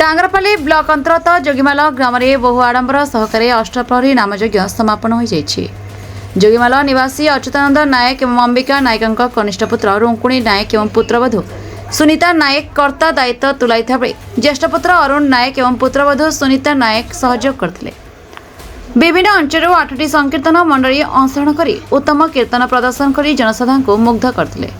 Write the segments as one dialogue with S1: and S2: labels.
S1: Tangarpali block अंतर्गत जोगीमाल ग्राम में बहु आडंबर सहकारे अष्टप्रहरी नामयज्ञ समापन हो जाइछि। जोगीमाल निवासी अच्युतानंद नायक एवं अंबिका नायक कनिष्ठ पुत्र रुंकुणी नायक एवं पुत्रवधू सुनीता नायक कर्ता दायित्व तुलाई ज्येष्ठ पुत्र अरुण नायक एवं पुत्रवधू सुनीता नायक सहयोग करथिले। विभिन्न अंचल 8टी संकीर्तन मंडली अंशग्रहण कर उत्तम कीर्तन प्रदर्शन कर जनसाधारण को मुग्ध करथिले।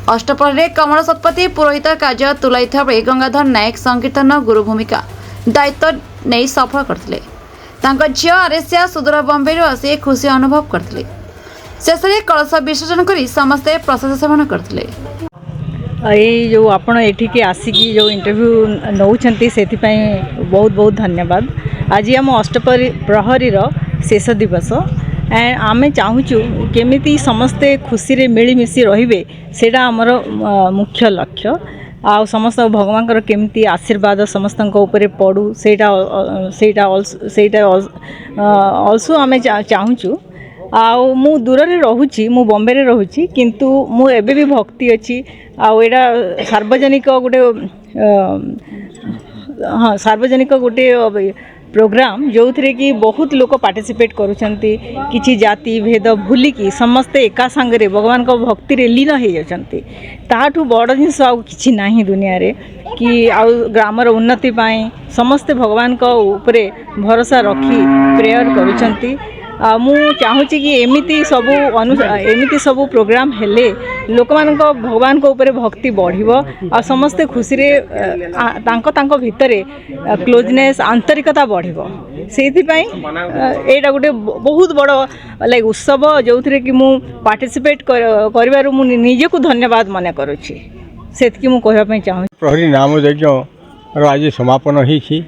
S1: अष्टप्रहरी कमल शतपथी पुरोहित कार्य तुलाई गंगाधर नायक संकीर्तन गुरु भूमिका दायित्व नहीं सफल करथिले। तांको झियो आरेसिया सुदूर बम्बे आसी खुशी अनुभव करथिले। शेष में कलश विसर्जन कर समस्ते प्रसाद सेवन करथिले।
S2: ये जो आपण एठिके आसिकी जो इंटरव्यू नौछंती से बहुत बहुत धन्यवाद। आज आम अष्टप्रहरी शेष दिवस एंड आमे चाहूँ केमिति समस्ते खुशी रे मिलीमिशी रहिबे सेटा आमर मुख्य लक्ष्य। आ समस्त भगवान केमती आशीर्वाद समस्त ऊपर पड़ू सेटा ऑल्सो आमे चाहूँ। आउ मु दूर रे रहूची मु बॉम्बे रे रहूची किंतु मु एबे भी भक्ति अच्छी आउ एडा सार्वजनिक गोटे हाँ सार्वजनिक गोटे प्रोग्राम जो थे कि बहुत लोग पार्टिसिपेट करुँच किसी जाति भेद भूलिकी समस्ते एका सांगरे भगवान को भक्ति रे लीन हो जाती। ताठू बड़ जिनस आउ किछि नाही दुनिया रे कि आउ ग्रामर उन्नति पाए समस्ते भगवान को ऊपर भरोसा रखी प्रेयर करुँच। मु चाहूँगी कि एमिति सबू प्रोग्राम हेले लोक मान भगवान को ऊपर भक्ति बढ़िबो आ समस्ते खुशी रे तांको भितरे क्लोजनेस आंतरिकता बढ़िबो। सेथि पई एटा गोटे बहुत बड़ लाइक उत्सव जो थे कि मु पार्टिसिपेट करिवारु मु निजे को धन्यवाद माने करूछि। सेतकी मु कहबा पई चाहू।
S3: प्रहरी नाम यज्ञ आज समापन होइछि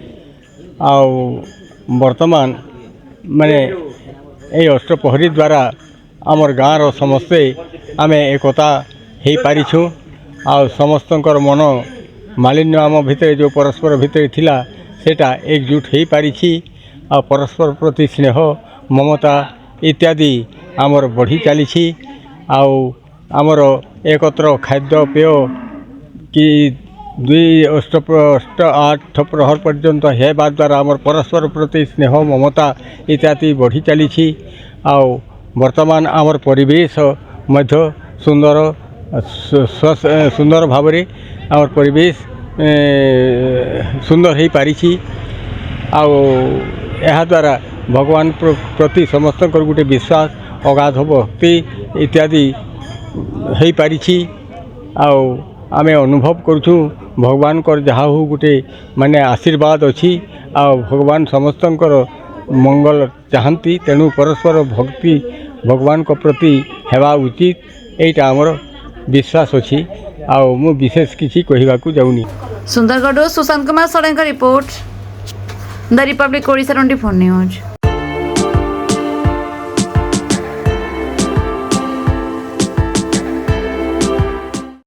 S3: आ वर्तमान माने ये अष्टप्रहरी द्वारा आमर गाँव समस्ते आमे एकता हो पारिछुँ। आ समस्तंकर मन मालिन्य आम भितर जो परस्पर भितर थिला सेटा एकजुट हो पारिछि। आ परस्पर प्रति स्नेह ममता इत्यादि आमर बढ़ी चली। आमर एकत्र खाद्य पेय कि 2 अष्ट 8 प्रहर पर्यंत हेबा द्वारा आमर परस्पर प्रति स्नेह ममता इत्यादि बढ़ी चली। वर्तमान आमर परिवेश मध्य सुंदर सुंदर भाव रे आमर परिवेश सुंदर हो पारिछि। आ द्वारा भगवान प्रति समस्त गोटे विश्वास अगाध भक्ति इत्यादि हो पारिछि। आमे अनुभव करूँ भगवान कर जहाँ हो गोटे माने आशीर्वाद अच्छी आ भगवान समस्तंकर मंगल चाहती। तेणु परस्पर भक्ति भगवान को प्रति हेबा उचित एटा आमर विश्वास अच्छी। मु विशेष किसी कहवाकू जाऊनी।
S1: सुंदरगढ़ सुशांत कुमार सड़े report the Republic Odisha 24 news.